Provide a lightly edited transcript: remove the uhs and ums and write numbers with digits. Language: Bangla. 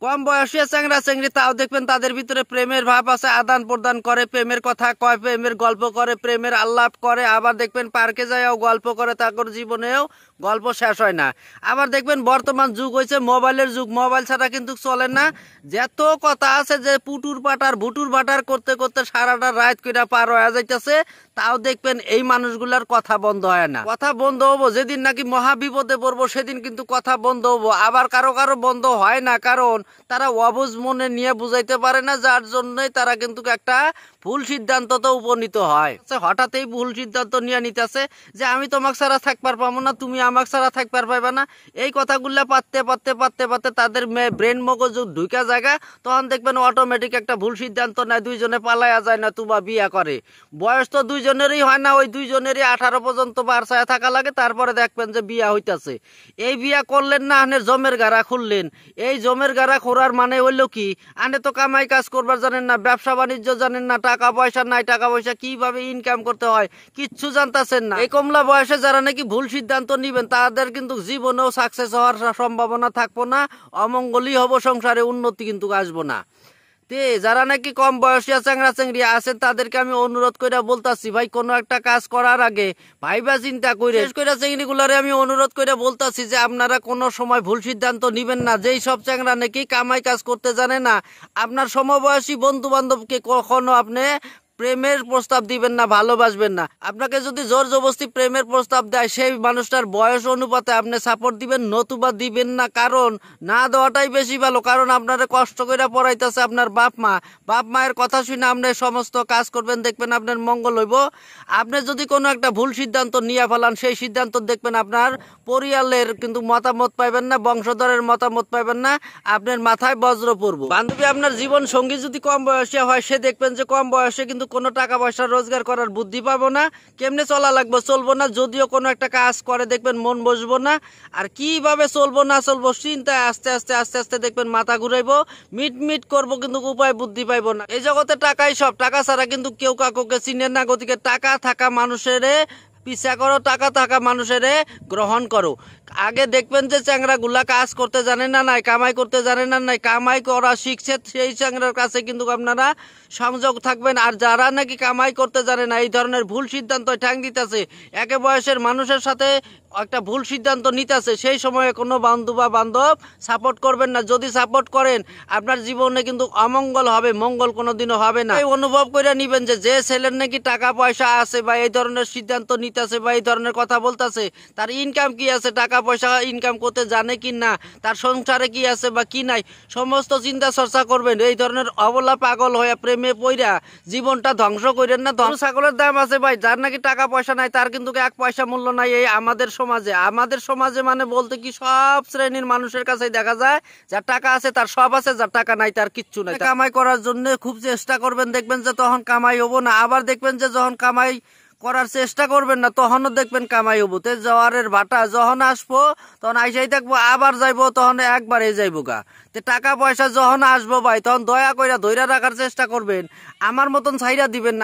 কম বয়সী চ্যাংরা চ্যাংরি তাও দেখবেন তাদের ভিতরে প্রেমের ভাব আছে, আদান প্রদান করে, প্রেমের কথা কয়, প্রেমের গল্প করে, প্রেমের আলাপ করে। আবার দেখবেন পার্কে যায়ও গল্প করে, তারপর জীবনেও গল্প শেষ হয় না। আবার দেখবেন বর্তমান যুগ হয়েছে মোবাইলের যুগ, মোবাইল ছাড়া কিন্তু চলে না। যত কথা আছে যে পুটুর পাটার ভুটুর বাটার করতে করতে সারাটা রাত কইরা পার হয়ে যাইতেছে, তাও দেখবেন এই মানুষগুলার কথা বন্ধ হয় না। কথা বন্ধ হবো যেদিন নাকি মহা বিপদে পড়বো, সেদিন কিন্তু কথা বন্ধ হবো। আবার কারো কারো বন্ধ হয় না, কারণ তারা অবুঝ মনে নিয়ে বুঝাইতে পারে না, যার জন্যই তারা কিন্তু একটা ভুল সিদ্ধান্ততে উপনীত হয়। হঠাৎই ভুল সিদ্ধান্ত নিয়ে নিতেছে যে আমি তোমাকে ছাড়া থাকবার পাবো না, তুমি আমাকে ছাড়া থাকবার পাইবা না। এই কথাগুলা পাততে পাততে পাততে পাততে তাদের ব্রেন মগজ ঢুকা জায়গা, তখন দেখবেন অটোমেটিক একটা ভুল সিদ্ধান্ত নেয়, দুইজনে পালায়া যায় না তুবা বিয়া করে। বয়স তো দুইজনেরই হয় না, ওই দুইজনেরই 18 পর্যন্ত বারসায় থাকা লাগে, তারপরে দেখবেন যে বিয়া হইতাছে। এই বিয়া করলেন না, আনে জমের গাড়া খুললেন। এই জমের গাড়া খোরার মানে হইলো কি, আনে তো কামাই কাজ করবার জানেন না, ব্যবসা বাণিজ্য জানেন না, টাকা পয়সা নাই, টাকা পয়সা কিভাবে ইনকাম করতে হয় কিচ্ছু জানতাছেন না। এই কমলা বয়সে যারা নাকি ভুল সিদ্ধান্ত নিবেন, তাদের কিন্তু জীবনেও সাকসেস হওয়ার সম্ভাবনা থাকবো না, অমঙ্গলই হবো, সংসারে উন্নতি কিন্তু আসবো না। যারা নাকি কম বয়সী চ্যাংরা চ্যাংরি আছেন, তাদেরকে আমি অনুরোধ করে বলতাছি, ভাই কোনো একটা কাজ করার আগে ভাইবা চিন্তা করে চ্যাংরি গুলারে আমি অনুরোধ করে বলতাছি যে আপনারা কোনো সময় ভুল সিদ্ধান্ত নিবেন না। যেই সব চ্যাংরা নাকি কামাই কাজ করতে জানে না, আপনার সমবয়সী বন্ধু বান্ধবকে কখনো আপনি প্রেমের প্রস্তাব দিবেন না, ভালোবাসবেন না। আপনাকে যদি জোর জবরদস্তি প্রেমের প্রস্তাব দেয়, সেই মানুষটার বয়স অনুপাতে আপনি সাপোর্ট দিবেন, নতুবা দিবেন না। কারণ না দেওয়াটাই বেশি ভালো, কারণ আপনারা কষ্ট করে পড়াইতেছে আপনার বাপ মা। বাপ মায়ের কথা শুনে আপনি সমস্ত কাজ করবেন, দেখবেন আপনার মঙ্গল হইব। আপনি যদি কোনো একটা ভুল সিদ্ধান্ত নিয়ে ফেলান, সেই সিদ্ধান্ত দেখবেন আপনার পরিবারের কিন্তু মতামত পাইবেন না, বংশধরের মতামত পাইবেন না, আপনার মাথায় বজ্র পড়বো। বান্ধবী আপনার জীবন সঙ্গী যদি কম বয়সী হয়, সে দেখবেন যে কম বয়সে কিন্তু কোনো টাকা পয়সা রোজগার করার বুদ্ধি পাবো না, কেমনে চলা লাগবো চলবো না। যদিও কোনো একটা কাজ করে দেখবেন মন বসবো না, আর কিভাবে চলবো না চলবো চিন্তায় আস্তে আস্তে আস্তে আস্তে দেখবেন মাথা ঘুরাইবো, মিট মিট করবো, কিন্তু উপায় বুদ্ধি পাইবো না। এই জগতে টাকাই সব, টাকা ছাড়া কিন্তু কেউ কাকুকে চিনে না। গতিকে টাকা থাকা মানুষের পিছা করো, টাকা থাকা মানুষের গ্রহণ করো। আগে দেখবেন যে চ্যাংরা গুলা কাজ করতে জানে না নাই, কামাই করতে জানে না নাই, কামাই করা শিখছে, সেই চ্যাংরার কাছে কিন্তু আপনারা সংযোগ থাকবেন। আর যারা নাকি কামাই করতে জানে না, এই ধরনের ভুল সিদ্ধান্ত ঠ্যাং দিতেছে, একে বয়সের মানুষের সাথে একটা ভুল সিদ্ধান্ত নিতেছে, সেই সময়ে কোনো বন্ধু বা বান্ধব সাপোর্ট করবেন না। যদি সাপোর্ট করেন, আপনার জীবনে কিন্তু অমঙ্গল হবে, মঙ্গল কোনোদিনও হবে না। এই অনুভব করে নিবেন যে যে ছেলের নাকি টাকা পয়সা আছে বা এই ধরনের সিদ্ধান্ত নিতেছে বা এই ধরনের কথা বলতেছে, তার ইনকাম কি আছে, টাকা পয়সা ইনকাম করতে জানে কি না, তার সংসারে কি আছে বা কি নাই, সমস্ত চিন্তা চর্চা করবেন। এই ধরনের অবলা পাগল হয়ে প্রেমে পইরা জীবনটা ধ্বংস করেন না। ছাগলের দাম আছে ভাই, যার নাকি টাকা পয়সা নাই তার কিন্তু এক পয়সা মূল্য নাই এই আমাদের সমাজে। আমাদের সমাজে মানে বলতে কি, সব শ্রেণীর মানুষের কাছে দেখা যায়, যার টাকা আছে তার সব আছে, যার টাকা নাই তার কিচ্ছু নাই। কামাই করার জন্য খুব চেষ্টা করবেন, দেখবেন যে তখন কামাই হবো না। আবার দেখবেন যে যখন কামাই করার চেষ্টা করবেন না, তখনও দেখবেন কামাই হবো। তে জোয়ারের ভাটা যখন আসবো, তখন আইসাই থাকবো, আবার যাইবো, তখন একবারে যাইবো গা। তে টাকা পয়সা যখন আসবো ভাই, তখন দয়া কইরা ধইরা রাখার চেষ্টা করবেন, আমার মতন ছাইরা দিবেন না।